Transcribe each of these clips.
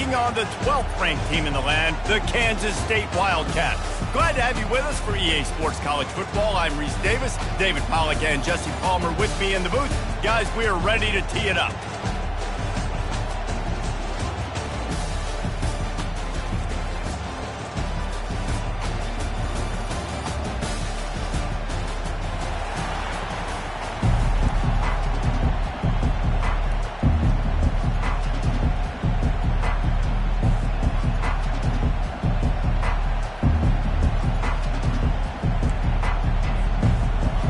taking on the 12th-ranked team in the land, the Kansas State Wildcats. Glad to have you with us for EA Sports College Football. I'm Reese Davis, David Pollack and Jesse Palmer with me in the booth. Guys, we are ready to tee it up.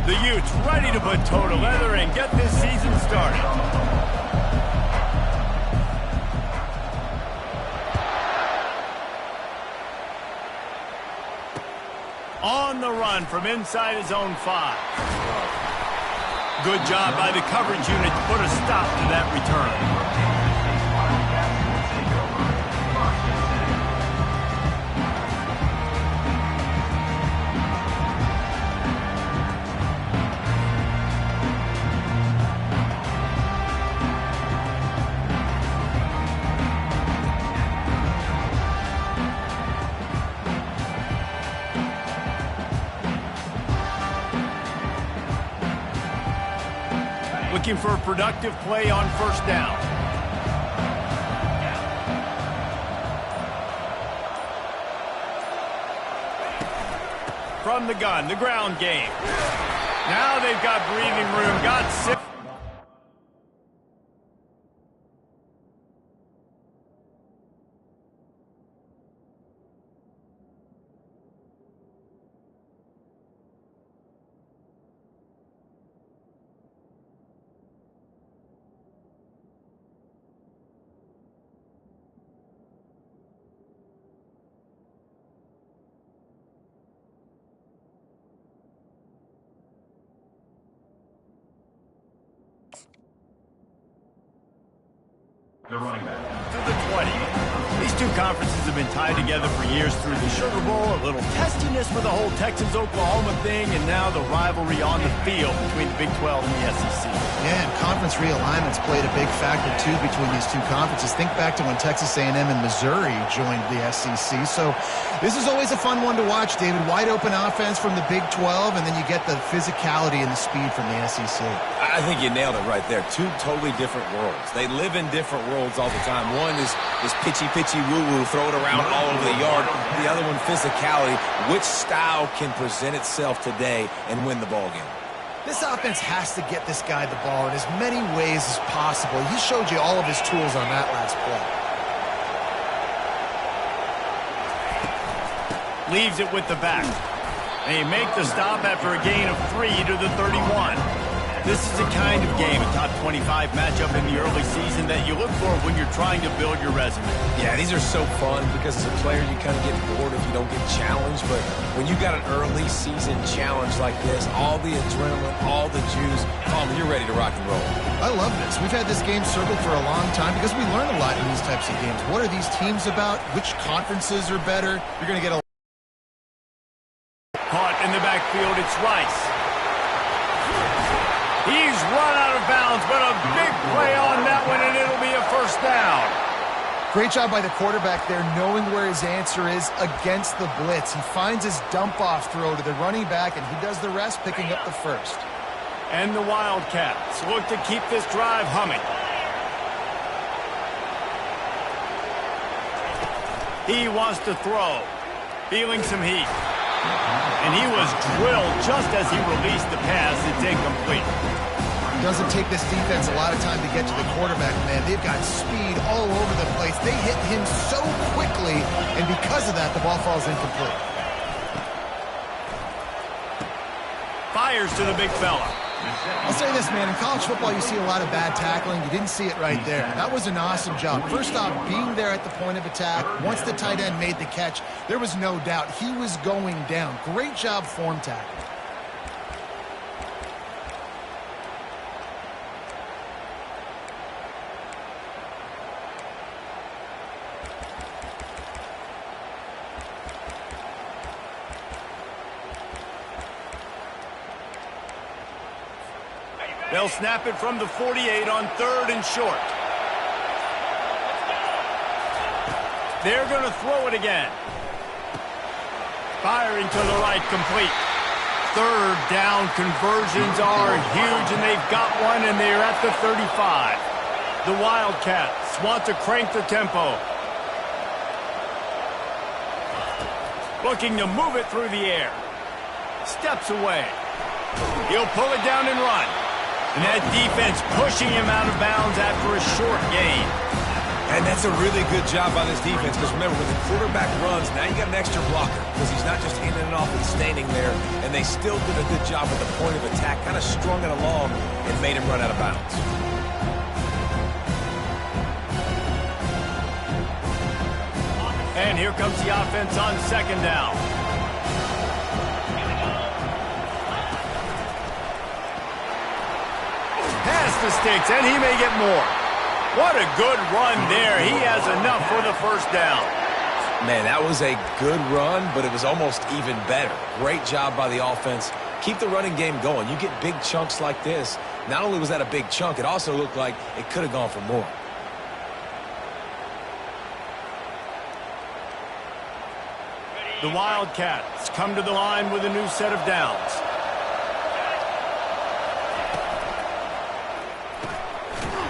The Utes ready to put toe to leather and get this season started. On the run from inside his own 5. Good job by the coverage unit to put a stop to that return. Looking for a productive play on first down. From the gun, the ground game. Now they've got breathing room, got 6. The running back. To the 20. These two conferences have been tied together for years through the Sugar Bowl, a little testiness with the whole Texas-Oklahoma thing, and now the rivalry on the field between the Big 12 and the SEC. Yeah, and conference realignments played a big factor, too, between these two conferences. Think back to when Texas A&M and Missouri joined the SEC. So this is always a fun one to watch, David. Wide open offense from the Big 12, and then you get the physicality and the speed from the SEC. I think you nailed it right there. Two totally different worlds. They live in different worlds all the time. One is pitchy, woo-woo, throw it around all over the yard. The other one, physicality. Which style can present itself today and win the ball game? This offense has to get this guy the ball in as many ways as possible. He showed you all of his tools on that last play. Leaves it with the back. They make the stop after a gain of 3 to the 31. This is the kind of game, a top 25 matchup in the early season that you look for when you're trying to build your resume. Yeah, these are so fun because as a player you kind of get bored if you don't get challenged, but when you got an early season challenge like this, all the adrenaline, all the juice, you're ready to rock and roll. I love this. We've had this game circled for a long time because we learn a lot in these types of games. What are these teams about? Which conferences are better? You're going to get a caught in the backfield, it's Rice. He's run out of bounds, but a big play on that one, and it'll be a first down. Great job by the quarterback there, knowing where his answer is against the blitz. He finds his dump-off throw to the running back, and he does the rest, picking up the first. And the Wildcats look to keep this drive humming. He wants to throw, feeling some heat. And he was drilled just as he released the pass. It's incomplete. Doesn't take this defense a lot of time to get to the quarterback, man. They've got speed all over the place. They hit him so quickly, and because of that, the ball falls incomplete. Fires to the big fella. I'll say this, man. In college football, you see a lot of bad tackling. You didn't see it right there. That was an awesome job. First off, being there at the point of attack. Once the tight end made the catch, there was no doubt he was going down. Great job form tackling. They'll snap it from the 48 on 3rd and short. They're going to throw it again. Firing to the right, complete. Third down conversions are huge, and they've got one, and they're at the 35. The Wildcats want to crank the tempo. Looking to move it through the air. Steps away. He'll pull it down and run. And that defense pushing him out of bounds after a short gain. And that's a really good job by this defense, because remember, when the quarterback runs, now you got an extra blocker, because he's not just handing it off and standing there, and they still did a good job at the point of attack, kind of strung it along and made him run out of bounds. And here comes the offense on second down. Pass the sticks, and he may get more. What a good run there. He has enough for the first down. Man, that was a good run, but it was almost even better. Great job by the offense. Keep the running game going. You get big chunks like this. Not only was that a big chunk, it also looked like it could have gone for more. The Wildcats come to the line with a new set of downs.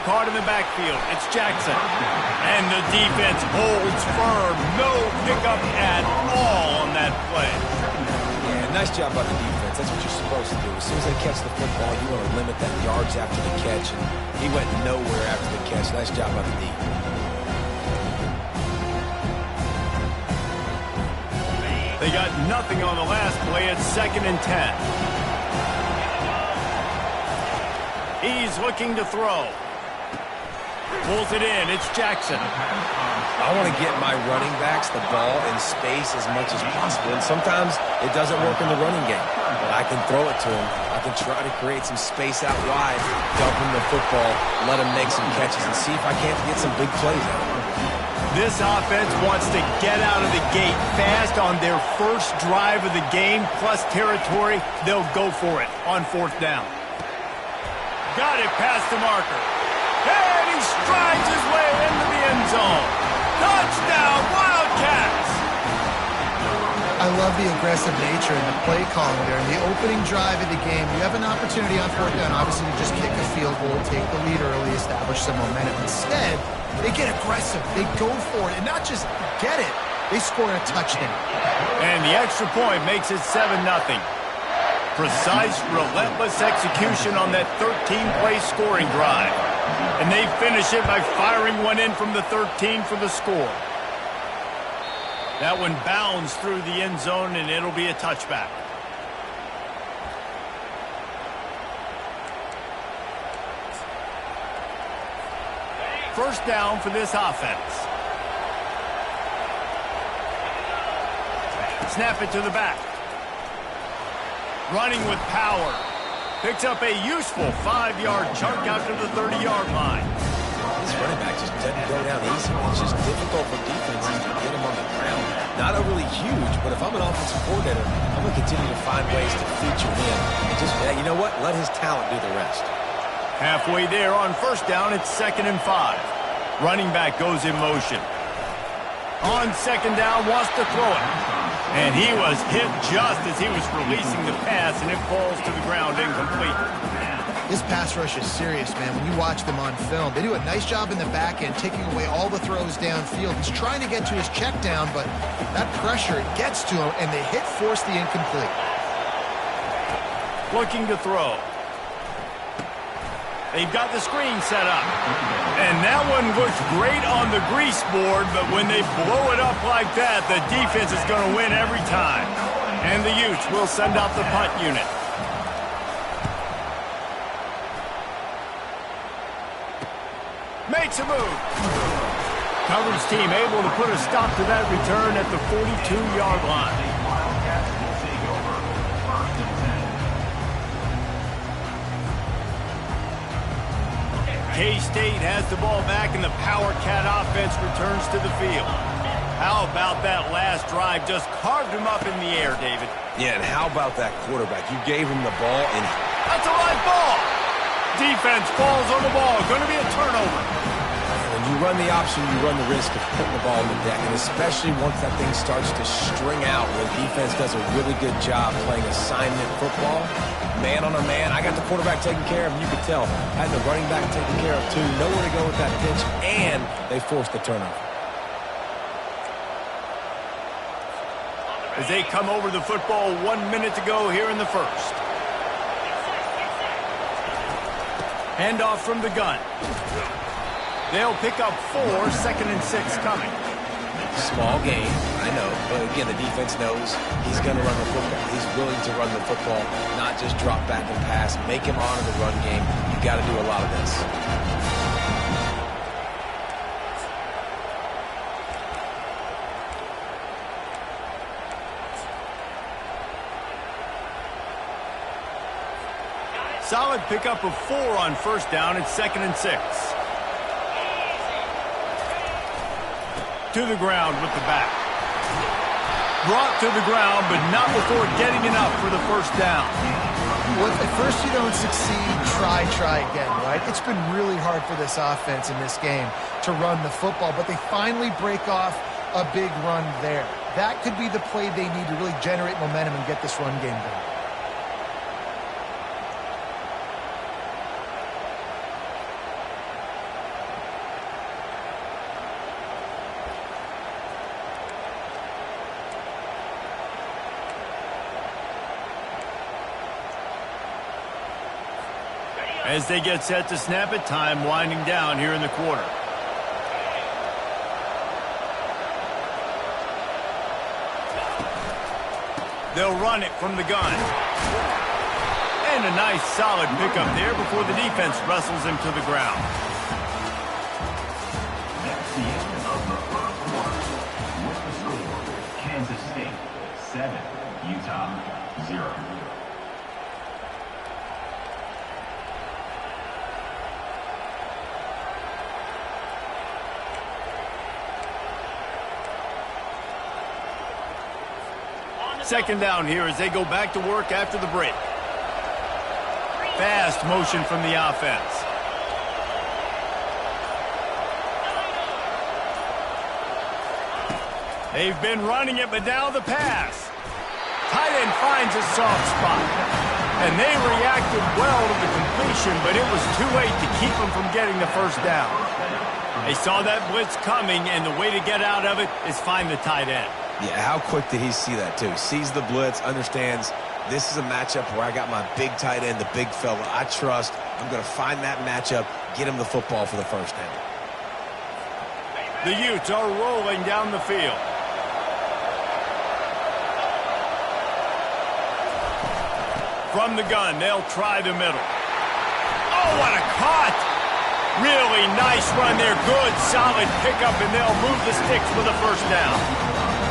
Caught in the backfield. It's Jackson. And the defense holds firm. No pickup at all on that play. Yeah, nice job by the defense. That's what you're supposed to do. As soon as they catch the football, you want to limit that yards after the catch. And he went nowhere after the catch. Nice job by the D. They got nothing on the last play. It's 2nd and 10. He's looking to throw. Pulls it in. It's Jackson. I want to get my running backs the ball in space as much as possible. And sometimes it doesn't work in the running game. But I can throw it to him. I can try to create some space out wide, dump him the football, let him make some catches, and see if I can't get some big plays out of him. This offense wants to get out of the gate fast on their first drive of the game, plus territory. They'll go for it on 4th down. Got it past the marker. And he strides his way into the end zone. Touchdown, Wildcats! I love the aggressive nature and the play calling there. In the opening drive of the game, you have an opportunity on 4th down, obviously, to just kick a field goal, take the lead early, establish some momentum. Instead, they get aggressive. They go for it. And not just get it, they score a touchdown. And the extra point makes it 7-0. Precise, relentless execution on that 13-play scoring drive. And they finish it by firing one in from the 13 for the score. That one bounds through the end zone, and it'll be a touchback. First down for this offense. Snap it to the back. Running with power. Picks up a useful 5-yard chunk out to the 30-yard line. This running back just doesn't go down easy. It's just difficult for defenses to get him on the ground. Not overly huge, but if I'm an offensive coordinator, I'm going to continue to find ways to feature him. And just, you know what? Let his talent do the rest. Halfway there on first down, it's 2nd and 5. Running back goes in motion. On 2nd down, wants to throw it. And he was hit just as he was releasing the pass, and it falls to the ground incomplete. This pass rush is serious, man. When you watch them on film, they do a nice job in the back end, taking away all the throws downfield. He's trying to get to his check down, but that pressure gets to him, and the hit forced the incomplete. Looking to throw. They've got the screen set up. And that one looks great on the grease board, but when they blow it up like that, the defense is going to win every time. And the Utes will send out the punt unit. Makes a move. Coverage team able to put a stop to that return at the 42-yard line. K-State has the ball back, and the Power Cat offense returns to the field. How about that last drive? Just carved him up in the air, David. Yeah, and how about that quarterback? You gave him the ball, and that's a live ball. Defense falls on the ball. Going to be a turnover. when you you run the option, you run the risk of putting the ball on the deck, and especially once that thing starts to string out, where the defense does a really good job playing assignment football, man on a man. I got the quarterback taken care of, and you could tell, had the running back taken care of too, nowhere to go with that pitch, and they forced the turnover. As they come over the football, 1 minute to go here in the first. Handoff from the gun. They'll pick up 4, 2nd and 6 coming. Small game, I know, but again, the defense knows he's going to run the football. He's willing to run the football, not just drop back and pass, make him honor the run game. You got to do a lot of this. Solid pickup of 4 on first down at 2nd and 6. To the ground with the back. Brought to the ground, but not before getting enough for the first down. Well, at first you don't succeed, try again, right? It's been really hard for this offense in this game to run the football, but they finally break off a big run there. That could be the play they need to really generate momentum and get this run game going. As they get set to snap it, time winding down here in the quarter. They'll run it from the gun. And a nice solid pickup there before the defense wrestles him to the ground. That's the end of the first quarter. With the score, Kansas State 7, Utah 0. Second down here as they go back to work after the break. Fast motion from the offense. They've been running it, but now the pass. Tight end finds a soft spot. And they reacted well to the completion, but it was too late to keep them from getting the first down. They saw that blitz coming, and the way to get out of it is find the tight end. Yeah, how quick did he see that, too? Sees the blitz, understands this is a matchup where I got my big tight end, the big fella I trust. I'm going to find that matchup, get him the football for the first down. The Utes are rolling down the field. From the gun, they'll try the middle. Oh, what a cut! Really nice run there. Good, solid pickup, and they'll move the sticks for the first down.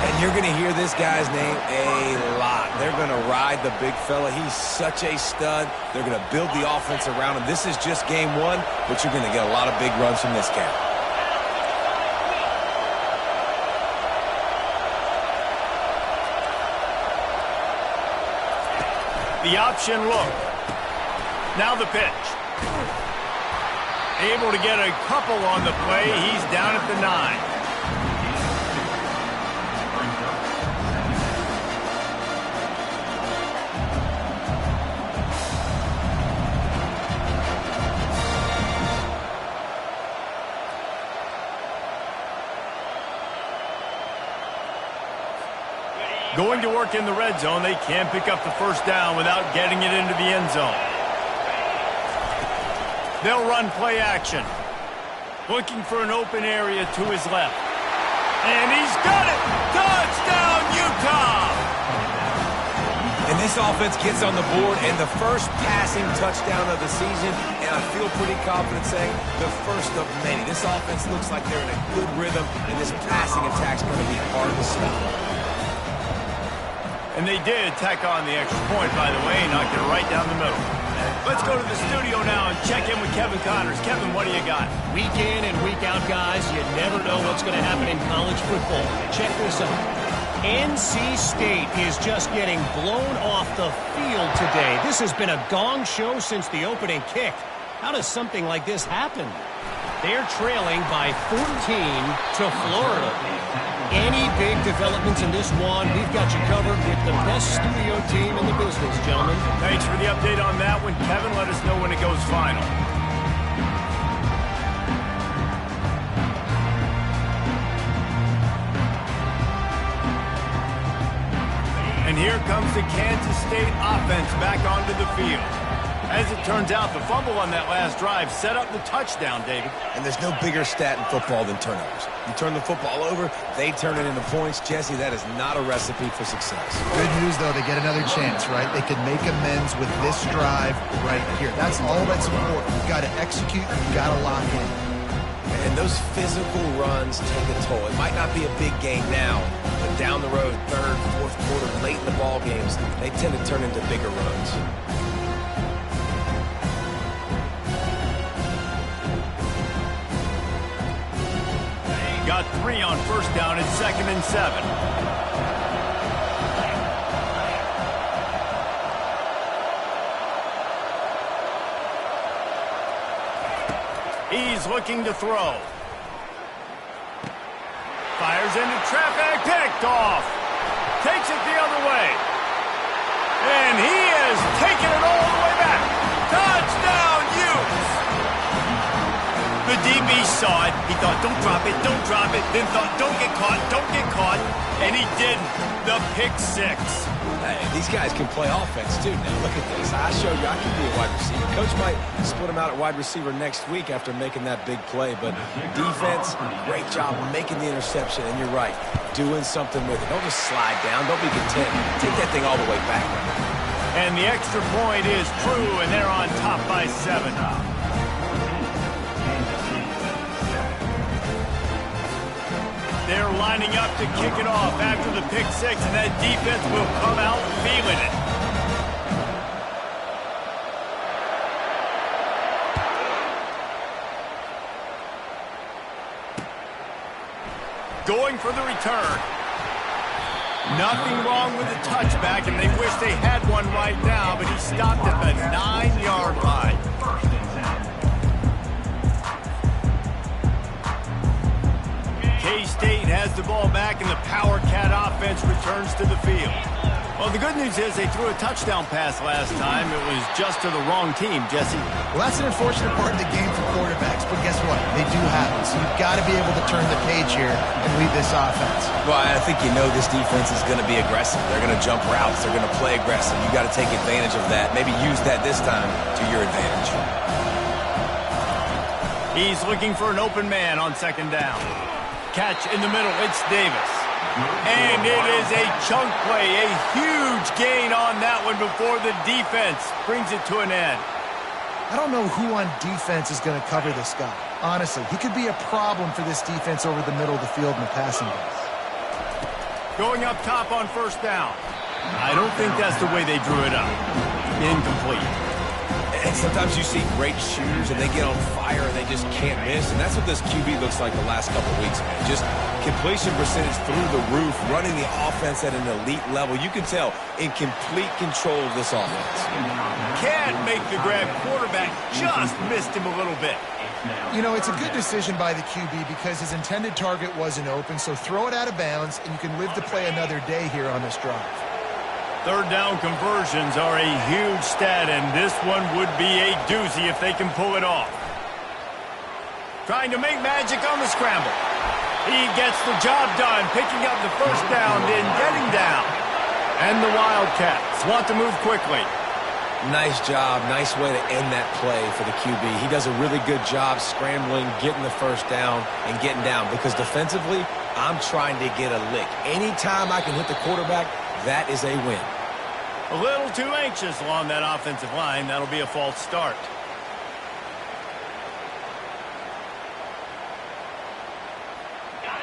And you're going to hear this guy's name a lot. They're going to ride the big fella. He's such a stud. They're going to build the offense around him. This is just game one, but you're going to get a lot of big runs from this guy. The option look. Now the pitch. Able to get a couple on the play. He's down at the 9. Going to work in the red zone, they can't pick up the first down without getting it into the end zone. They'll run play action. Looking for an open area to his left. And he's got it! Touchdown, Utah! And this offense gets on the board, and the first passing touchdown of the season, and I feel pretty confident saying the first of many. This offense looks like they're in a good rhythm, and this passing attack's going to be hard to stop. And they did tack on the extra point, by the way, knocked it right down the middle. Let's go to the studio now and check in with Kevin Connors. Kevin, what do you got? Week in and week out, guys, you never know what's going to happen in college football. Check this out. NC State is just getting blown off the field today. This has been a gong show since the opening kick. How does something like this happen? They're trailing by 14 to Florida. Any big developments in this one, we've got you covered with the best studio team in the business, gentlemen. Thanks for the update on that one, Kevin. Let us know when it goes final. And here comes the Kansas State offense back onto the field. As it turns out, the fumble on that last drive set up the touchdown, David. And there's no bigger stat in football than turnovers. You turn the football over, they turn it into points. Jesse, that is not a recipe for success. Good news, though, they get another chance, right? They can make amends with this drive right here. That's all that's important. You've got to execute, you've got to lock in. And those physical runs take a toll. It might not be a big game now, but down the road, third, fourth quarter, late in the ball games, they tend to turn into bigger runs. Got 3 on first down at 2nd and 7. He's looking to throw. Fires into traffic, picked off. Takes it the other way. And he is taking it all the way back. Touchdown, Utes! The DB saw it. He thought, don't drop it, don't drop it. Then thought, don't get caught. And he didn't. The pick 6. Hey, these guys can play offense, too. Now, look at this. I showed you I can be a wide receiver. Coach might split him out at wide receiver next week after making that big play. But defense, great job making the interception. And you're right, doing something with it. Don't just slide down. Don't be content. Take that thing all the way back. And the extra point is true, and they're on top by 7. They're lining up to kick it off after the pick 6, and that defense will come out feeling it. Going for the return. Nothing wrong with the touchback, and they wish they had one right now, but he stopped at the 9-yard line. K-State has the ball back, and the Power Cat offense returns to the field. Well, the good news is they threw a touchdown pass last time. It was just to the wrong team, Jesse. Well, that's an unfortunate part of the game for quarterbacks, but guess what? They do have it, so you've got to be able to turn the page here and lead this offense. Well, I think you know this defense is going to be aggressive. They're going to jump routes. They're going to play aggressive. You got to take advantage of that. Maybe use that this time to your advantage. He's looking for an open man on 2nd down. Catch in the middle, it's Davis. And it is a chunk play, a huge gain on that one before the defense brings it to an end. I don't know who on defense is going to cover this guy. Honestly, he could be a problem for this defense over the middle of the field in the passing game. Going up top on 1st down. I don't think that's the way they drew it up. Incomplete. And sometimes you see great shooters and they get on fire and they just can't miss. And that's what this QB looks like the last couple weeks, man. Just completion percentage through the roof, running the offense at an elite level. You can tell in complete control of this offense. Can't make the grab. Quarterback just missed him a little bit. You know, it's a good decision by the QB because his intended target wasn't open, so throw it out of bounds and you can live to play another day here on this drive. 3rd down conversions are a huge stat, and this one would be a doozy if they can pull it off. Trying to make magic on the scramble. He gets the job done, picking up the 1st down, then getting down. And the Wildcats want to move quickly. Nice job. Nice way to end that play for the QB. He does a really good job scrambling, getting the 1st down, and getting down. Because defensively, I'm trying to get a lick. Anytime I can hit the quarterback, that is a win. A little too anxious along that offensive line. That'll be a false start.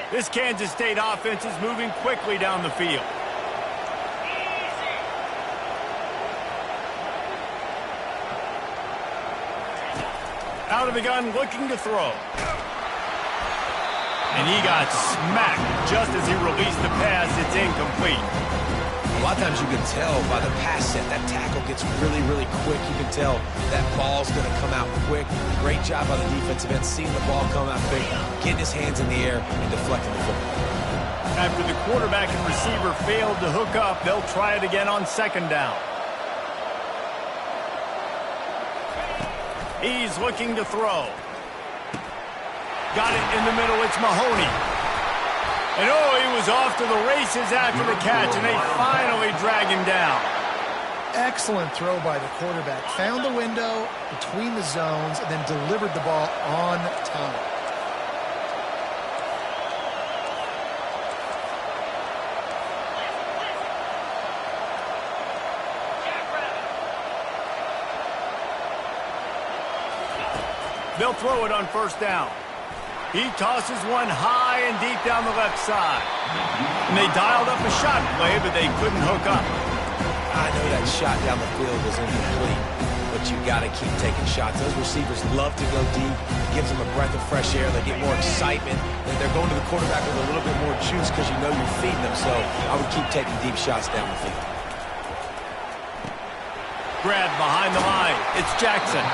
This Kansas State offense is moving quickly down the field. Out of the gun, looking to throw. And he got smacked just as he released the pass. It's incomplete. A lot of times you can tell by the pass set, that tackle gets really, really quick. You can tell that ball's going to come out quick. Great job by the defensive end, seeing the ball come out quick, getting his hands in the air, and deflecting the football. After the quarterback and receiver failed to hook up, they'll try it again on second down. He's looking to throw. Got it in the middle. It's Mahoney. And he was off to the races after the catch, and they finally drag him down. Excellent throw by the quarterback. Found the window between the zones and then delivered the ball on time. They'll throw it on first down. He tosses one high and deep down the left side. And they dialed up a shot play, but they couldn't hook up. I know that shot down the field was incomplete, but you got to keep taking shots. Those receivers love to go deep. Gives them a breath of fresh air. They get more excitement. And they're going to the quarterback with a little bit more juice because you know you're feeding them. So I would keep taking deep shots down the field. Grab behind the line. It's Jackson.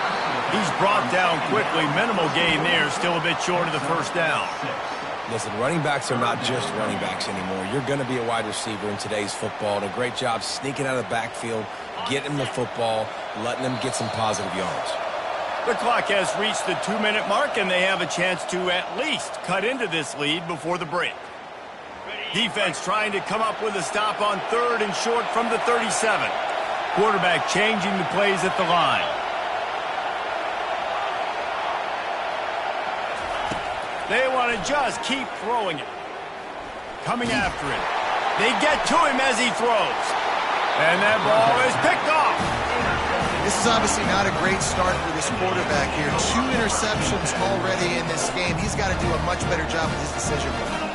He's brought down quickly. Minimal gain there. Still a bit short of the first down. Listen, running backs are not just running backs anymore. You're going to be a wide receiver in today's football. And a great job sneaking out of the backfield, getting the football, letting them get some positive yards. The clock has reached the 2-minute mark, and they have a chance to at least cut into this lead before the break. Defense trying to come up with a stop on third and short from the 37. Quarterback changing the plays at the line. They want to just keep throwing it. Coming after it. They get to him as he throws. And that ball is picked off. This is obviously not a great start for this quarterback here. 2 interceptions already in this game. He's got to do a much better job with his decision-making.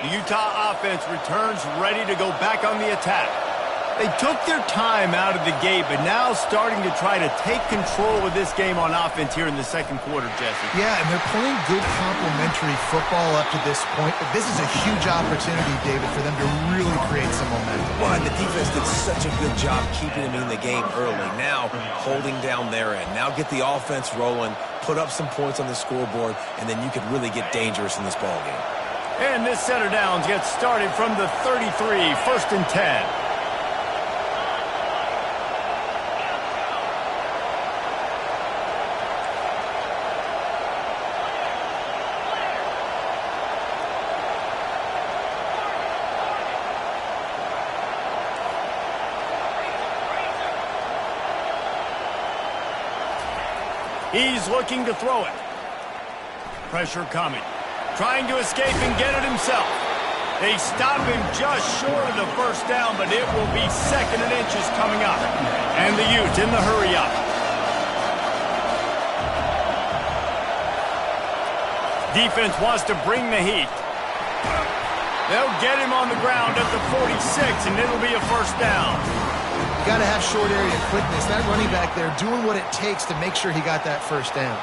The Utah offense returns ready to go back on the attack. They took their time out of the gate, but now starting to try to take control of this game on offense here in the second quarter, Jesse. Yeah, and they're playing good complementary football up to this point, but this is a huge opportunity, David, for them to really create some momentum. Well, and the defense did such a good job keeping them in the game early. Now holding down their end. Now get the offense rolling, put up some points on the scoreboard, and then you could really get dangerous in this ball game. And this set of downs gets started from the 33, 1st and 10. He's looking to throw it. Pressure coming. Trying to escape and get it himself. They stop him just short of the first down, but it will be 2nd and inches coming up. And the Utes in the hurry-up. Defense wants to bring the heat. They'll get him on the ground at the 46, and it'll be a first down. You got to have short area quickness. That running back there doing what it takes to make sure he got that first down.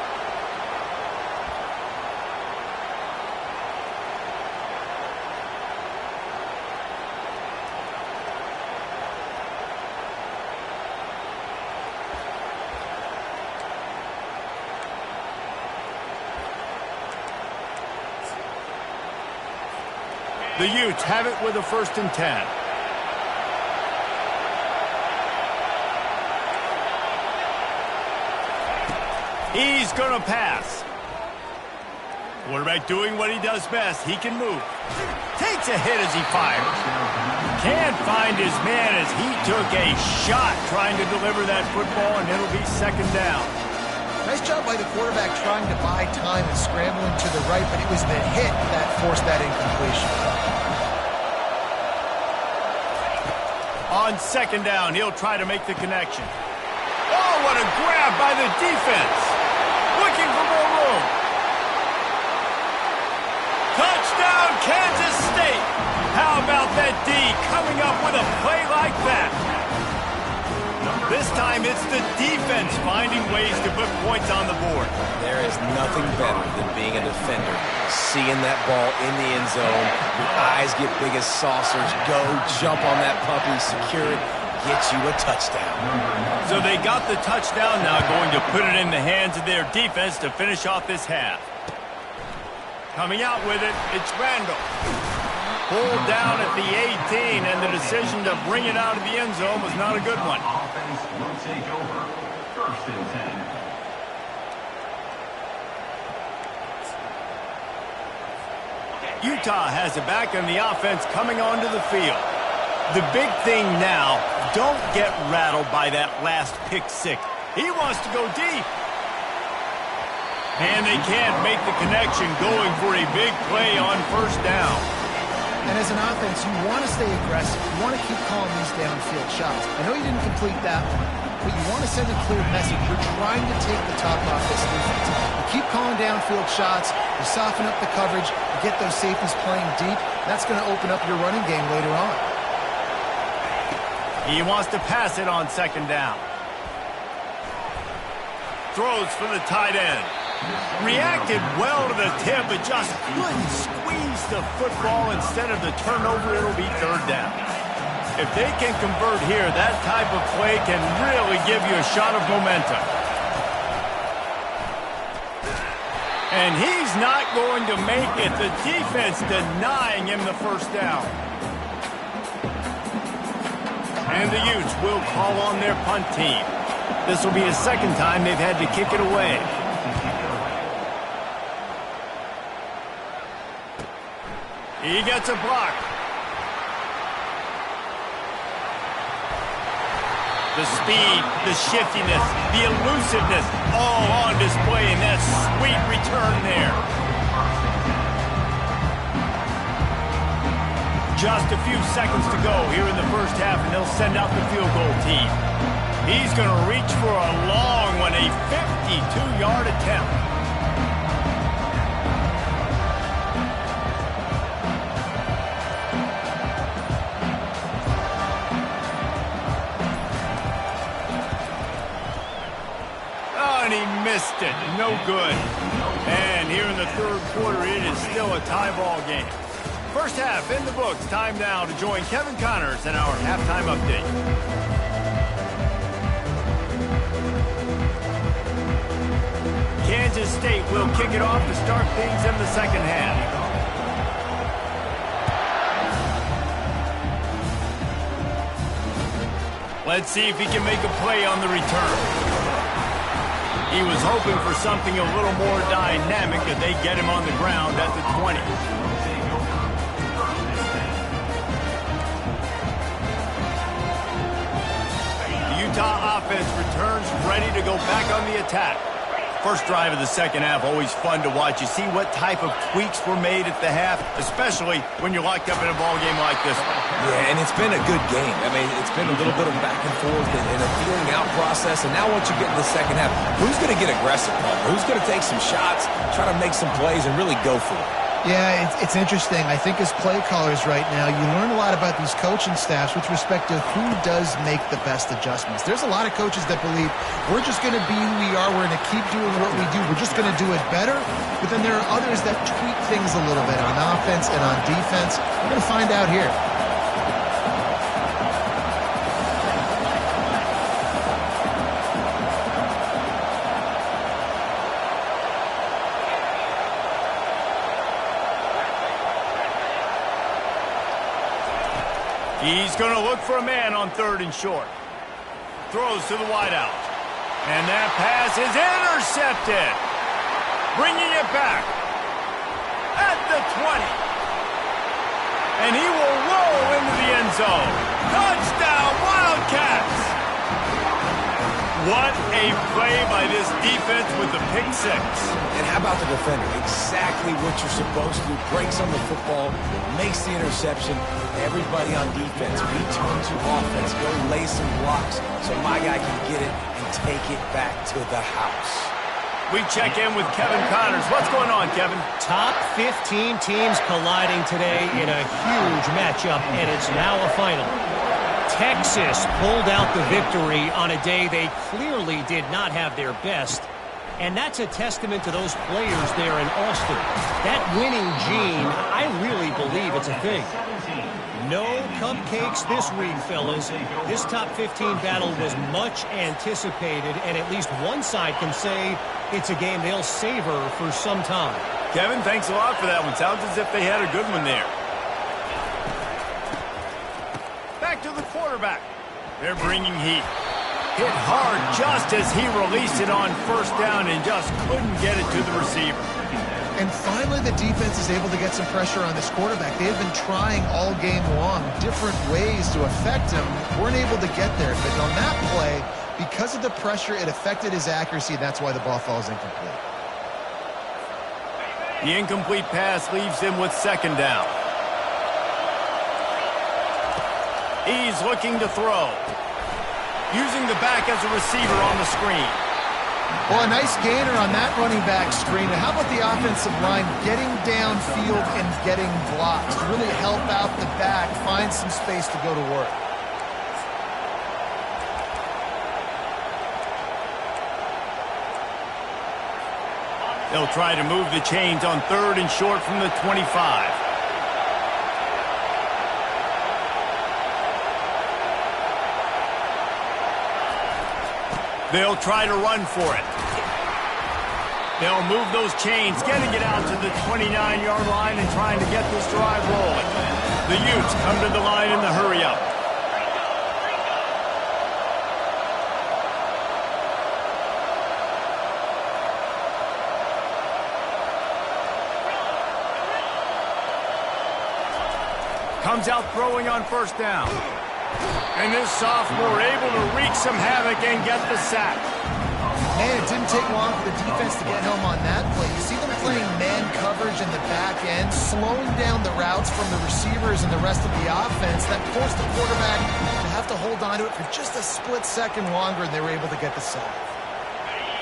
The Utes have it with a 1st and 10. He's going to pass. Quarterback doing what he does best. He can move. Takes a hit as he fires. Can't find his man as he took a shot trying to deliver that football, and it'll be 2nd down. Nice job by the quarterback trying to buy time and scrambling to the right, but it was the hit that forced that incompletion. On 2nd down, he'll try to make the connection. Oh, what a grab by the defense. Looking for more room. Touchdown, Kansas State. How about that D coming up with with a play like that. This time it's the defense finding ways to put points on the board. There is nothing better than being a defender. Seeing that ball in the end zone, your eyes get big as saucers. Go jump on that puppy, secure it, get you a touchdown. So they got the touchdown, now going to put it in the hands of their defense to finish off this half. Coming out with it, it's Randall. Pulled down at the 18, and the decision to bring it out of the end zone was not a good one. Offense will take over. 1st and 10. Utah has it back, and the offense coming onto the field. The big thing now, don't get rattled by that last pick six. He wants to go deep. And they can't make the connection, going for a big play on 1st down. And as an offense, you want to stay aggressive. You want to keep calling these downfield shots. I know you didn't complete that one, but you want to send a clear message. You're trying to take the top off this defense. You keep calling downfield shots. You soften up the coverage. You get those safeties playing deep. That's going to open up your running game later on. He wants to pass it on 2nd down. Throws for the tight end. Reacted well to the tip, but just couldn't squeeze the football. Instead of the turnover, it'll be 3rd down. If they can convert here, that type of play can really give you a shot of momentum. And he's not going to make it. The defense denying him the 1st down. And the Utes will call on their punt team. This will be the 2nd time they've had to kick it away. He gets a block. The speed, the shiftiness, the elusiveness, all on display in that sweet return there. Just a few seconds to go here in the 1st half, and they'll send out the field goal team. He's going to reach for a long one, a 52-yard attempt. And he missed it. No good. And here in the 3rd quarter, it is still a tie ball game. 1st half in the books. Time now to join Kevin Connors in our halftime update. Kansas State will kick it off to start things in the 2nd half. Let's see if he can make a play on the return. He was hoping for something a little more dynamic, and they get him on the ground at the 20. The Utah offense returns ready to go back on the attack. First drive of the 2nd half, always fun to watch. You see what type of tweaks were made at the half, especially when you're locked up in a ball game like this one. Yeah, and it's been a good game. I mean, it's been a little bit of back and forth and a feeling out process. And now once you get in the 2nd half, who's going to get aggressive, Paul? Who's going to take some shots, try to make some plays, and really go for it? Yeah, it's interesting. I think as play callers right now, you learn a lot about these coaching staffs with respect to who does make the best adjustments. There's a lot of coaches that believe we're just going to be who we are. We're going to keep doing what we do. We're just going to do it better. But then there are others that tweak things a little bit on offense and on defense. We're going to find out here. He's going to look for a man on 3rd and short. Throws to the wideout. And that pass is intercepted. Bringing it back at the 20. And he will roll into the end zone. Touchdown, Wildcats! What a play by this defense with the pick six. And how about the defender? Exactly what you're supposed to do. Breaks on the football, makes the interception. Everybody on defense, return to offense. Go lay some blocks so my guy can get it and take it back to the house. We check in with Kevin Connors. What's going on, Kevin? Top 15 teams colliding today in a huge matchup, and it's now a final. Texas pulled out the victory on a day they clearly did not have their best. And that's a testament to those players there in Austin. That winning gene, I really believe it's a thing. No cupcakes this week, fellas. This top 15 battle was much anticipated, and at least one side can say it's a game they'll savor for some time. Kevin, thanks a lot for that one. Sounds as if they had a good one there. Back to the quarterback. They're bringing heat. Hit hard just as he released it on first down and just couldn't get it to the receiver. And finally, the defense is able to get some pressure on this quarterback. They've been trying all game long different ways to affect him. Weren't able to get there. But on that play, because of the pressure, it affected his accuracy. That's why the ball falls incomplete. The incomplete pass leaves him with second down. He's looking to throw. Using the back as a receiver on the screen. Well, a nice gainer on that running back screen. And how about the offensive line getting downfield and getting blocks to really help out the back, find some space to go to work. They'll try to move the chains on third and short from the 25. They'll try to run for it. They'll move those chains, getting it out to the 29-yard line and trying to get this drive rolling. The Utes come to the line in the hurry-up. Comes out throwing on first down. And this sophomore able to wreak some havoc and get the sack. Man, it didn't take long for the defense to get home on that play. You see them playing man coverage in the back end, slowing down the routes from the receivers and the rest of the offense. That forced the quarterback to have to hold on to it for just a split second longer, and they were able to get the sack.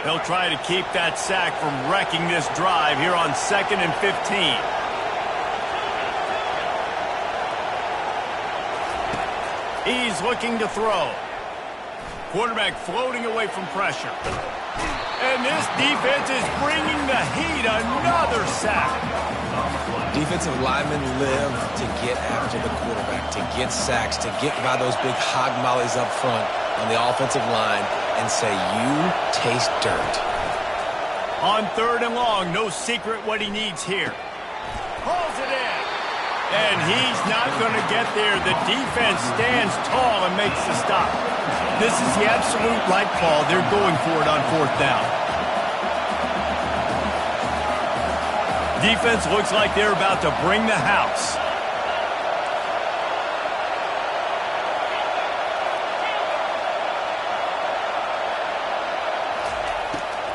They'll try to keep that sack from wrecking this drive here on 2nd and 15. He's looking to throw. Quarterback floating away from pressure. And this defense is bringing the heat. Another sack. Defensive linemen live to get after the quarterback, to get sacks, to get by those big hog mollies up front on the offensive line and say, you taste dirt. On third and long, no secret what he needs here. Pulls it in. And he's not going to get there. The defense stands tall and makes the stop. This is the absolute right call. They're going for it on fourth down. Defense looks like they're about to bring the house.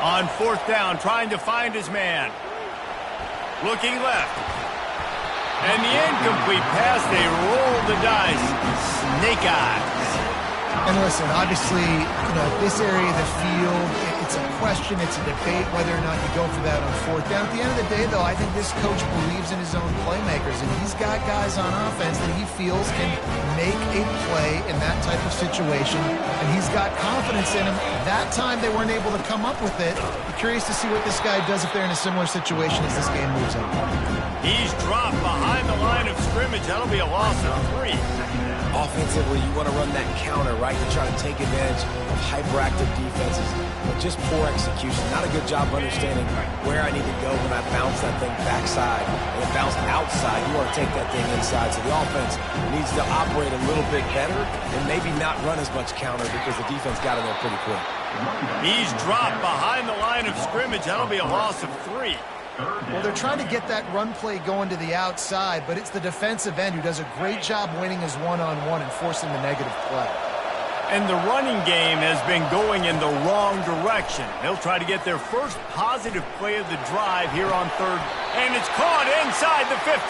On fourth down, trying to find his man. Looking left. And the incomplete pass, they roll the dice. Snake eyes. And listen, obviously, this area of the field, it's a question, it's a debate whether or not you go for that on fourth down. At the end of the day, though, I think this coach believes in his own playmakers, and he's got guys on offense that he feels can make a play in that type of situation, and he's got confidence in him. That time, they weren't able to come up with it. I'm curious to see what this guy does if they're in a similar situation as this game moves on. He's dropped behind the line of scrimmage. That'll be a loss of 3. Offensively, you want to run that counter, right, to try to take advantage of hyperactive defenses, but just poor execution. Not a good job understanding where I need to go when I bounce that thing backside. When it bounced outside, you want to take that thing inside. So the offense needs to operate a little bit better and maybe not run as much counter because the defense got in there pretty quick. He's dropped behind the line of scrimmage. That'll be a loss of 3. Well, they're trying to get that run play going to the outside, but it's the defensive end who does a great job winning his one-on-one and forcing the negative play. And the running game has been going in the wrong direction. They'll try to get their first positive play of the drive here on third. And it's caught inside the 15.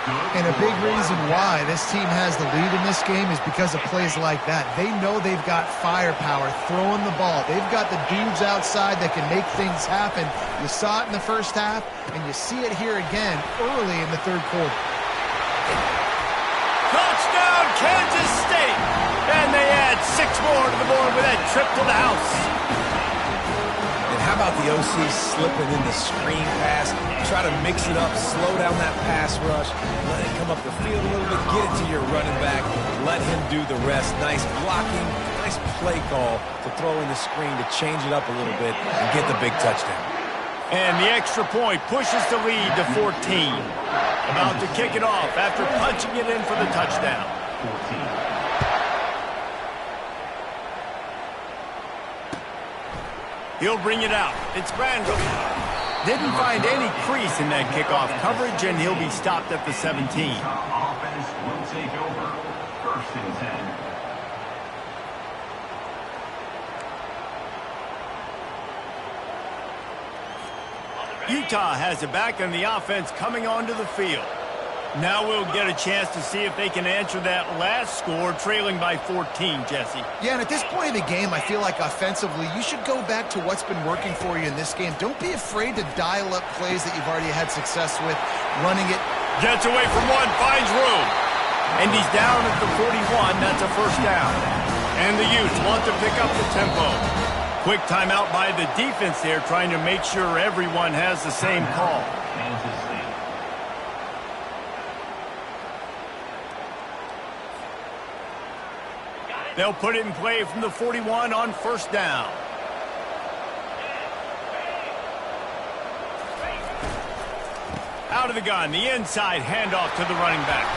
And a big reason why this team has the lead in this game is because of plays like that. They know they've got firepower throwing the ball. They've got the dudes outside that can make things happen. You saw it in the first half, and you see it here again early in the third quarter. Touchdown, Kansas State! And they add 6 more to the board with that trip to the house. And how about the OC slipping in the screen pass? Try to mix it up, slow down that pass rush, let it come up the field a little bit, get it to your running back, let him do the rest. Nice blocking, nice play call to throw in the screen to change it up a little bit and get the big touchdown. And the extra point pushes the lead to 14. About to kick it off after punching it in for the touchdown. 14. He'll bring it out. It's Randall. Didn't find any crease in that kickoff coverage, and he'll be stopped at the 17. Offense will take over. 1st and 10. Utah has it back on the offense coming onto the field. Now we'll get a chance to see if they can answer that last score, trailing by 14, Jesse. Yeah, and at this point of the game, I feel like offensively, you should go back to what's been working for you in this game. Don't be afraid to dial up plays that you've already had success with, running it. Gets away from one, finds room. And he's down at the 41. That's a 1st down. And the Utes want to pick up the tempo. Quick timeout by the defense there, trying to make sure everyone has the same call. Kansas State. They'll put it in play from the 41 on 1st down. Out of the gun, the inside handoff to the running back.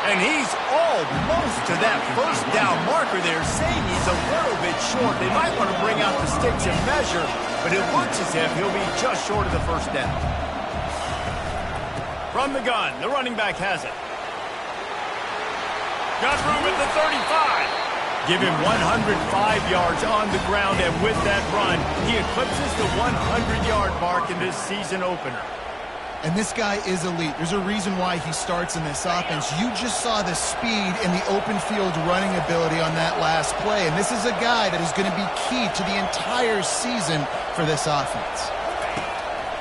And he's almost to that 1st down marker there, saying he's a little bit short. They might want to bring out the sticks and measure, but it looks as if he'll be just short of the 1st down. From the gun, the running back has it. Got room at the 35. Give him 105 yards on the ground, and with that run, he eclipses the 100-yard mark in this season opener. And this guy is elite. There's a reason why he starts in this offense. You just saw the speed and the open field running ability on that last play, and this is a guy that is going to be key to the entire season for this offense.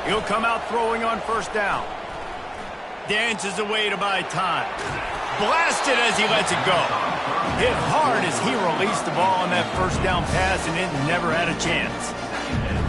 He'll come out throwing on 1st down. Dances away to buy time. Blasted as he lets it go. Hit hard as he released the ball on that 1st down pass, and it never had a chance.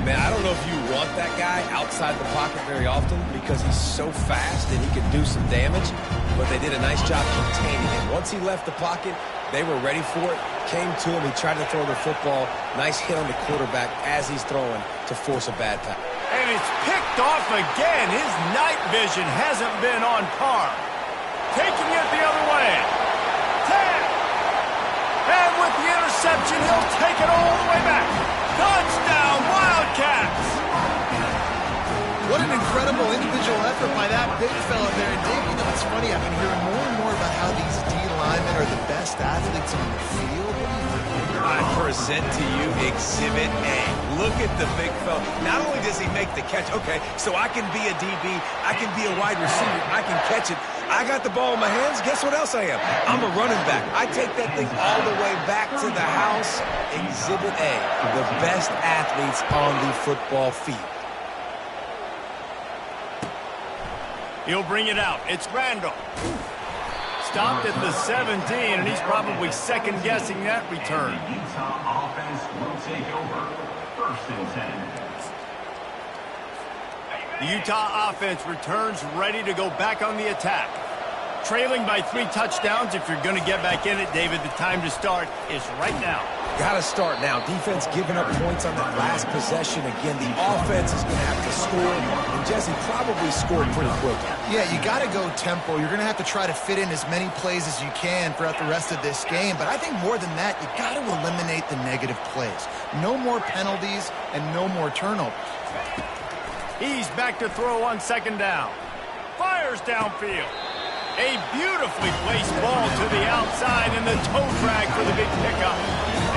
Man, I don't know if you want that guy outside the pocket very often because he's so fast and he can do some damage, but they did a nice job containing him. Once he left the pocket, they were ready for it, came to him, he tried to throw the football. Nice hit on the quarterback as he's throwing to force a bad pass. And it's picked off again. His night vision hasn't been on par. Taking it the other way. 10. And with the interception, he'll take it all the way back. Touchdown, Wildcats! What an incredible individual effort by that big fella there. And Dave, you know, it's funny, I've been hearing more and more about how these D linemen are the best athletes on the field. What do you think? I present to you Exhibit A. Look at the big fella. Not only does he make the catch, okay, so I can be a DB, I can be a wide receiver, I can catch it. I got the ball in my hands. Guess what else I am? I'm a running back. I take that thing all the way back to the house. Exhibit A, the best athletes on the football field. He'll bring it out. It's Randall. Stopped at the 17, and he's probably second-guessing that return. The Utah offense will take over. 1st and 10. The Utah offense returns ready to go back on the attack. Trailing by 3 touchdowns. If you're going to get back in it, David, the time to start is right now. Got to start now. Defense giving up points on that last possession. Again, the offense is going to have to score. And Jesse probably scored pretty quick. Yeah, you got to go tempo. You're going to have to try to fit in as many plays as you can throughout the rest of this game. But I think more than that, you got to eliminate the negative plays. No more penalties and no more turnovers. He's back to throw on 2nd down. Fires downfield. A beautifully placed ball to the outside and the toe drag for the big pickup.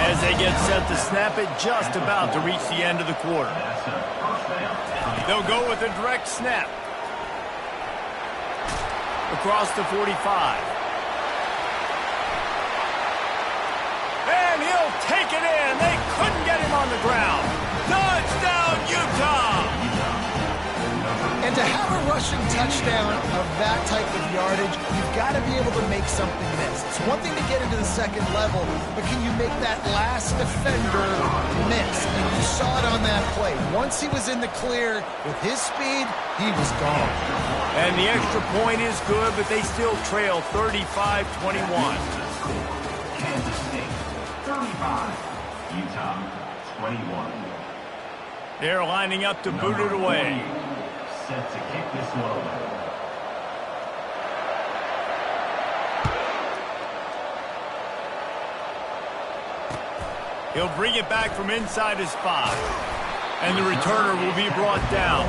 As they get set to snap it, just about to reach the end of the quarter. They'll go with a direct snap. across the 45. And he'll take it in. They couldn't get him on the ground. Touchdown, Utah! And to have a rushing touchdown of that type of yardage, you've got to be able to make something miss. It's one thing to get into the second level, but can you make that last defender miss? And you saw it on that play. Once he was in the clear with his speed, he was gone. And the extra point is good, but they still trail 35-21. Kansas State, 35. Utah, 21. They're lining up to boot it away. Set to kick this one away. He'll bring it back from inside his 5. And the returner will be brought down.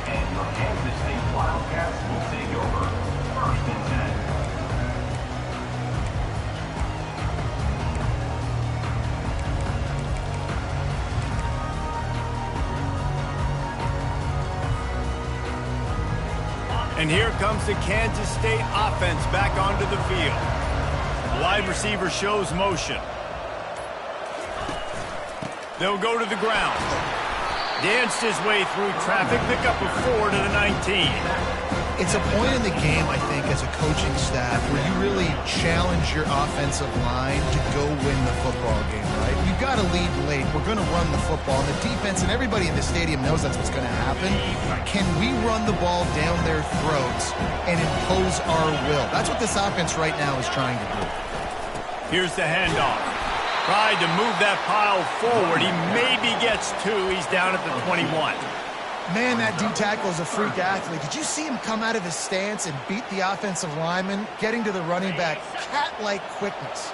And your Kansas State Wildcats will take over 1st and 10. And here comes the Kansas State offense back onto the field. The wide receiver shows motion. They'll go to the ground. Danced his way through traffic, pick up a 4 to the 19. It's a point in the game, I think, as a coaching staff where you really challenge your offensive line to go win the football game, right? You've got to lead late. We're going to run the football. And the defense and everybody in the stadium knows that's what's going to happen. Can we run the ball down their throats and impose our will? That's what this offense right now is trying to do. Here's the handoff. Tried to move that pile forward. He maybe gets 2. He's down at the 21. Man, that D-tackle is a freak athlete. Did you see him come out of his stance and beat the offensive lineman, getting to the running back? Cat-like quickness.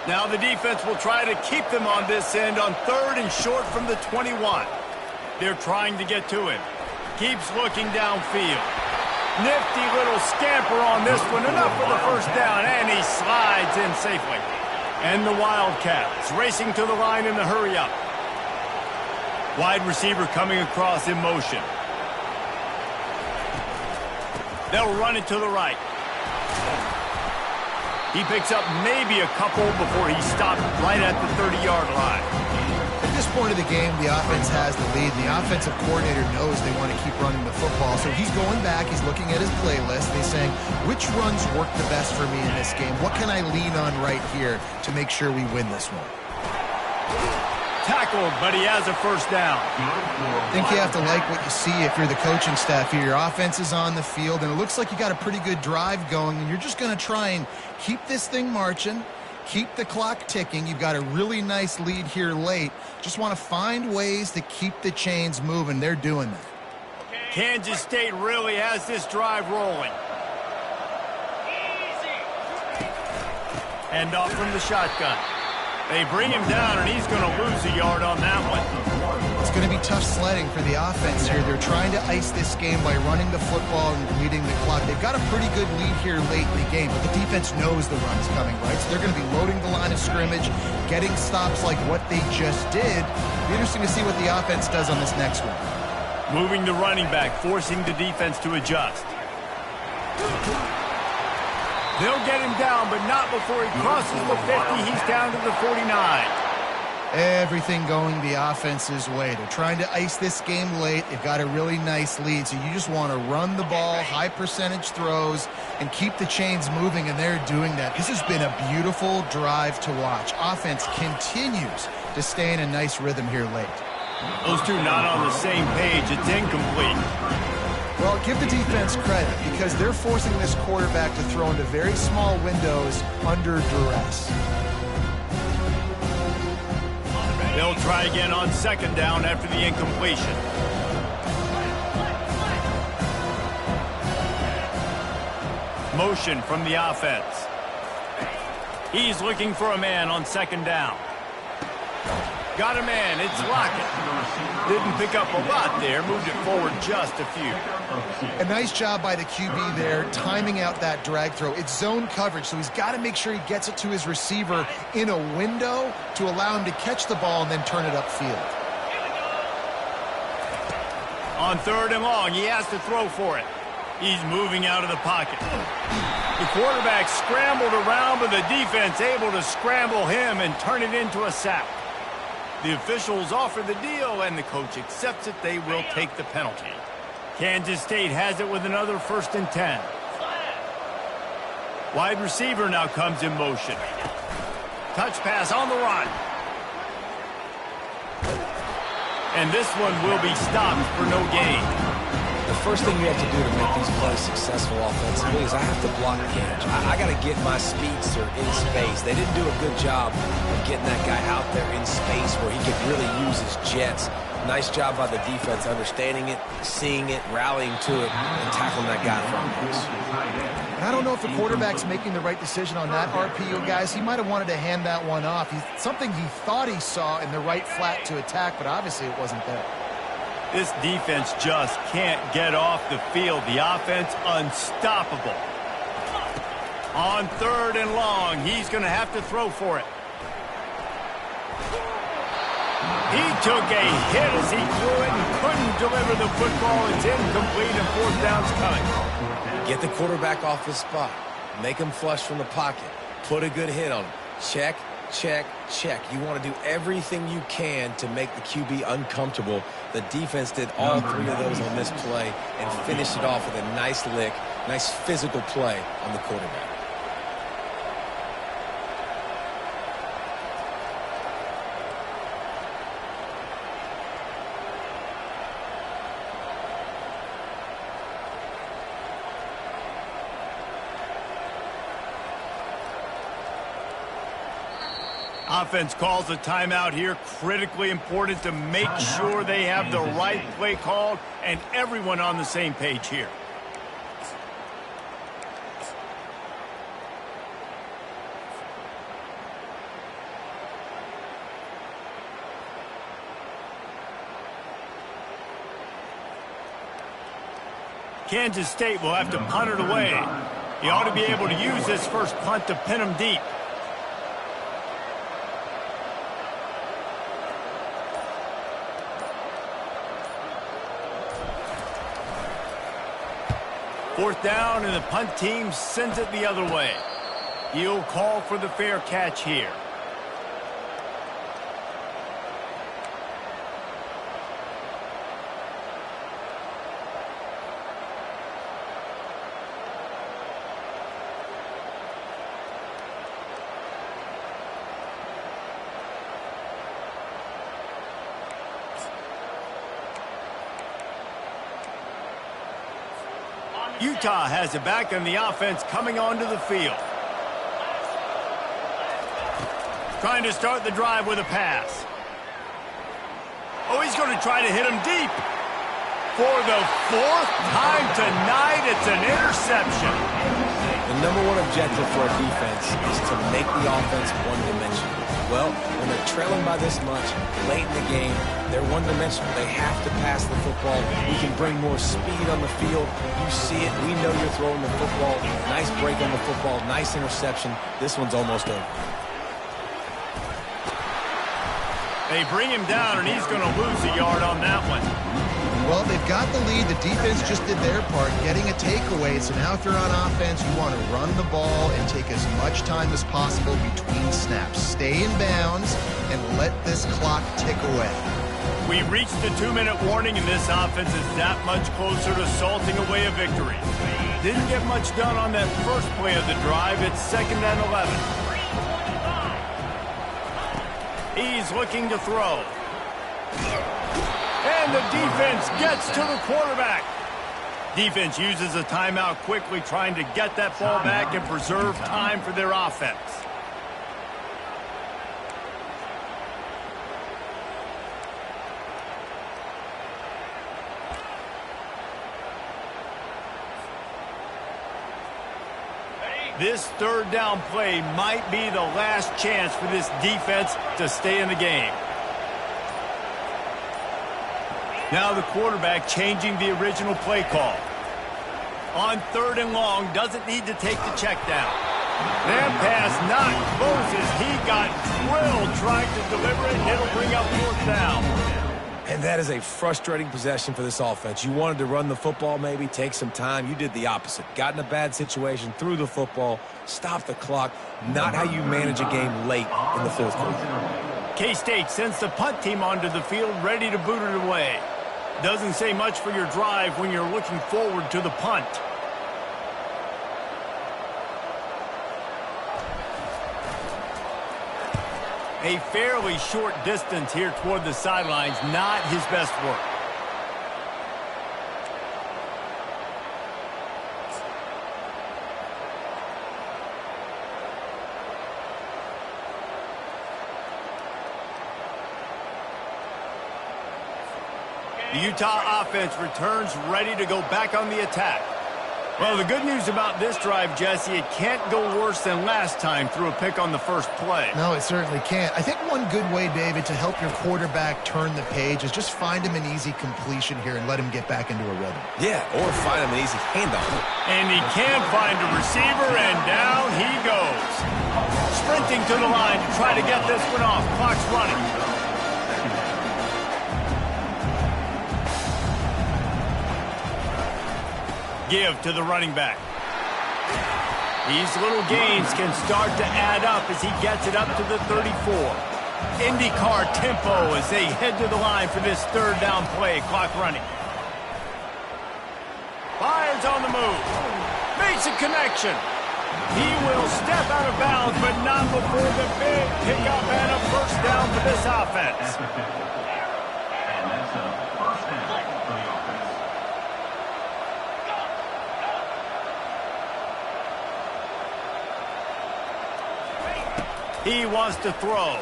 Now the defense will try to keep them on this end on 3rd and short from the 21. They're trying to get to him. Keeps looking downfield. Nifty little scamper on this one. Enough for the first down, and he slides in safely. And the Wildcats racing to the line in the hurry-up. Wide receiver coming across in motion. They'll run it to the right. He picks up maybe a couple before he stopped right at the 30-yard line. At this point of the game, the offense has the lead. The offensive coordinator knows they want to keep running the football, so he's going back. He's looking at his playlist. He's saying, which runs work the best for me in this game? What can I lean on right here to make sure we win this one? Tackled, but he has a first down. I think you have to like what you see if you're the coaching staff here. Your offense is on the field, and it looks like you got a pretty good drive going, and you're just going to try and keep this thing marching, keep the clock ticking. You've got a really nice lead here late. Just want to find ways to keep the chains moving. They're doing that. Kansas State really has this drive rolling. Hand off from the shotgun. They bring him down, and he's going to lose a yard on that one. It's going to be tough sledding for the offense here. They're trying to ice this game by running the football and leading the clock. They've got a pretty good lead here late in the game, but the defense knows the run's coming, right? So they're going to be loading the line of scrimmage, getting stops like what they just did. It'll be interesting to see what the offense does on this next one. Moving the running back, forcing the defense to adjust. They'll get him down, but not before he crosses the 50. He's down to the 49. Everything going the offense's way. They're trying to ice this game late. They've got a really nice lead, so you just want to run the ball, high percentage throws, and keep the chains moving, and they're doing that. This has been a beautiful drive to watch. Offense continues to stay in a nice rhythm here late. Those two not on the same page. It's incomplete. Well, give the defense credit because they're forcing this quarterback to throw into very small windows under duress. They'll try again on second down after the incompletion. Motion from the offense. He's looking for a man on second down. Got a man. It's Lockett. Didn't pick up a lot there. Moved it forward just a few. A nice job by the QB there, timing out that drag throw. It's zone coverage, so he's got to make sure he gets it to his receiver in a window to allow him to catch the ball and then turn it upfield. On third and long, he has to throw for it. He's moving out of the pocket. The quarterback scrambled around, but the defense able to scramble him and turn it into a sack. The officials offer the deal, and the coach accepts it. They will take the penalty. Kansas State has it with another 1st and 10. Wide receiver now comes in motion. Touch pass on the run. And this one will be stopped for no gain. The first thing you have to do to make these plays successful offensively is I have to block the edge. I got to get my speedster in space. They didn't do a good job of getting that guy out there in space where he could really use his jets. Nice job by the defense understanding it, seeing it, rallying to it, and tackling that guy from this. And I don't know if the quarterback's making the right decision on that RPO, guys. He might have wanted to hand that one off. Something he thought he saw in the right flat to attack, but obviously it wasn't there. This defense just can't get off the field. The offense unstoppable. On 3rd and long, he's going to have to throw for it. He took a hit as he threw it and couldn't deliver the football. It's incomplete and 4th down's coming. Get the quarterback off his spot. Make him flush from the pocket. Put a good hit on him. Check, check, check. You want to do everything you can to make the QB uncomfortable. The defense did all 3 of those on this play and finished it off with a nice lick, nice physical play on the quarterback. Offense calls a timeout here. Critically important to make sure they have the right play called and everyone on the same page here. Kansas State will have to punt it away. He ought to be able to use this first punt to pin him deep. Fourth down, and the punt team sends it the other way. He'll call for the fair catch here. Utah has it back on the offense coming onto the field. Trying to start the drive with a pass. Oh, he's going to try to hit him deep. For the 4th time tonight, it's an interception. The #1 objective for a defense is to make the offense one-dimensional. Well, when they're trailing by this much, late in the game, they're one-dimensional. They have to pass the football. We can bring more speed on the field. You see it. We know you're throwing the football. Nice break on the football. Nice interception. This one's almost over. They bring him down, and he's going to lose a yard on that one. Well, they've got the lead. The defense just did their part, getting a takeaway. So now if you're on offense, you want to run the ball and take as much time as possible between snaps. Stay in bounds and let this clock tick away. We reached the 2-minute warning, and this offense is that much closer to salting away a victory. Didn't get much done on that first play of the drive. It's 2nd and 11. He's looking to throw. And the defense gets to the quarterback. Defense uses a timeout quickly, trying to get that ball back and preserve time for their offense. This 3rd down play might be the last chance for this defense to stay in the game. Now the quarterback changing the original play call. On 3rd and long, doesn't need to take the check down. That pass not close as he got drilled trying to deliver it, and it'll bring up 4th down. And that is a frustrating possession for this offense. You wanted to run the football, maybe take some time. You did the opposite. Got in a bad situation, threw the football, stopped the clock. Not how you manage a game late in the fourth quarter. K-State sends the punt team onto the field, ready to boot it away. Doesn't say much for your drive when you're looking forward to the punt. A fairly short distance here toward the sidelines, not his best work. The Utah offense returns ready to go back on the attack. Well, the good news about this drive, Jesse, it can't go worse than last time through a pick on the first play. No, it certainly can't. I think one good way, David, to help your quarterback turn the page is just find him an easy completion here and let him get back into a rhythm. Yeah, or find him an easy handoff. And he can find a receiver, and down he goes. Sprinting to the line to try to get this one off. Clock's running. Give to the running back. These little gains can start to add up as he gets it up to the 34. IndyCar tempo as they head to the line for this third down play. Clock running. Fires on the move. Makes a connection. He will step out of bounds, but not before the big pickup and a first down for this offense. And that's a first down for the offense. He wants to throw.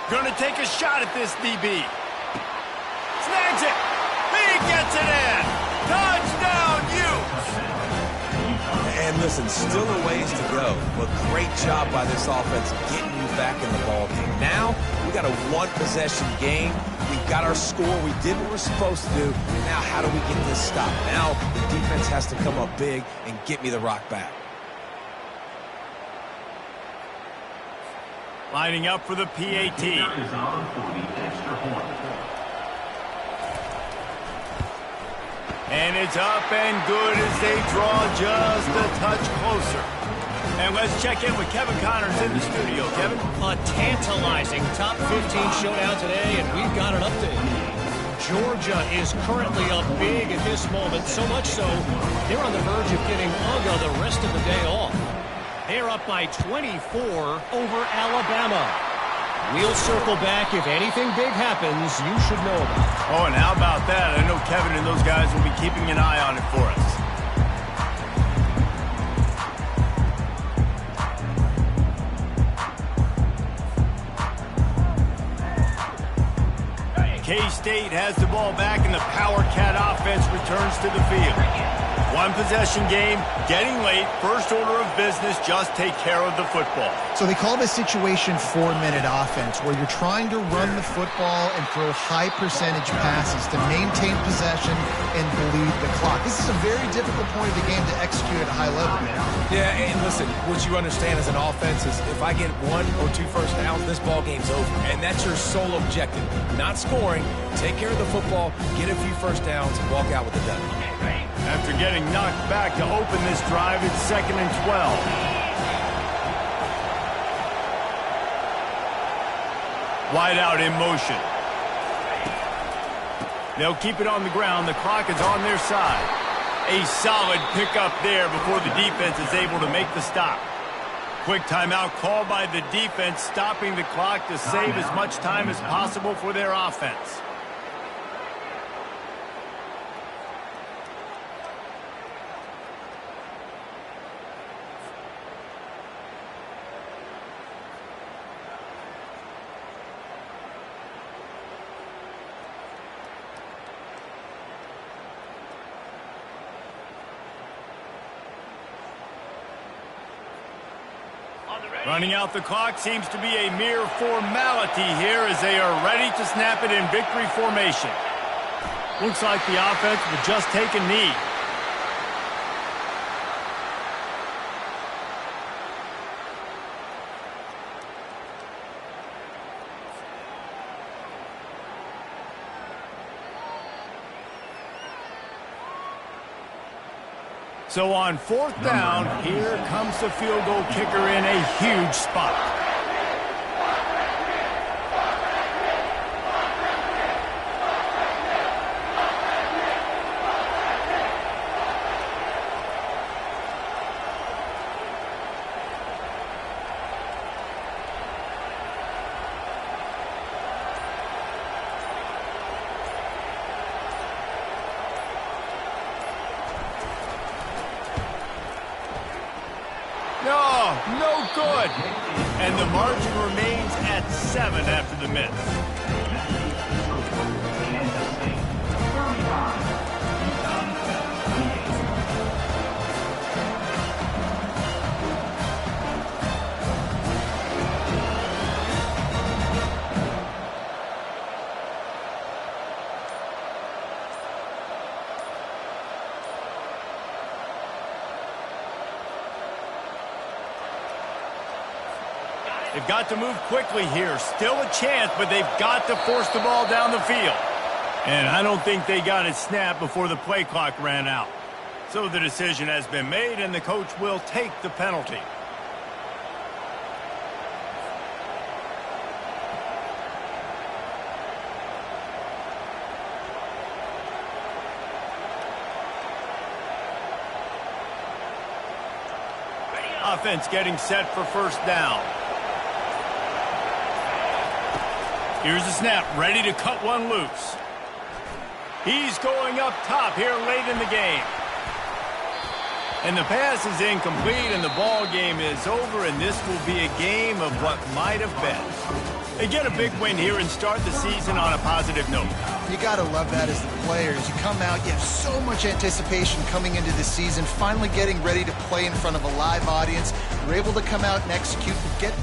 Gonna take a shot at this DB. Snags it. He gets it in. Touchdown, Utes. And listen, still a ways to go, but great job by this offense getting you back in the ball game. Now, we got a one-possession game. We've got our score. We did what we're supposed to do. Now, how do we get this stopped? Now, the defense has to come up big and get me the rock back. Lining up for the PAT. Is on for the extra point. And it's up and good as they draw just a touch closer. And let's check in with Kevin Connors in the studio. Kevin? A tantalizing top 15 showdown today, and we've got an update. Georgia is currently up big at this moment, so much so they're on the verge of getting UGA the rest of the day off. They're up by 24 over Alabama. We'll circle back if anything big happens you should know about. Oh, and how about that? I know Kevin and those guys will be keeping an eye on it for us. K-State has the ball back, and the Power Cat offense returns to the field. One possession game, getting late, first order of business, just take care of the football. So they call this situation 4-minute offense, where you're trying to run the football and throw high percentage passes to maintain possession and bleed the clock. This is a very difficult point of the game to execute at a high level, man. Yeah, and listen, what you understand as an offense is if I get 1 or 2 first downs, this ball game's over. And that's your sole objective. Not scoring, take care of the football, get a few first downs, and walk out with a W. After getting knocked back to open this drive, it's 2nd and 12. Wide out in motion. They'll keep it on the ground. The clock is on their side. A solid pickup there before the defense is able to make the stop. Quick timeout called by the defense, stopping the clock to save as much time as possible for their offense. Running out the clock seems to be a mere formality here as they are ready to snap it in victory formation. Looks like the offense will just take a knee. So on 4th down, here comes the field goal kicker in a huge spot. No good. And the margin remains at 7 after the miss. Kansas State 35, Utah 28. They've got to move quickly here. Still a chance, but they've got to force the ball down the field. And I don't think they got it snapped before the play clock ran out. So the decision has been made, and the coach will take the penalty. Offense getting set for 1st down. Here's the snap, ready to cut one loose. He's going up top here late in the game. And the pass is incomplete, and the ball game is over, and this will be a game of what might have been. They get a big win here and start the season on a positive note. You got to love that as the players. You come out, you have so much anticipation coming into the season, finally getting ready to play in front of a live audience. You're able to come out and execute and get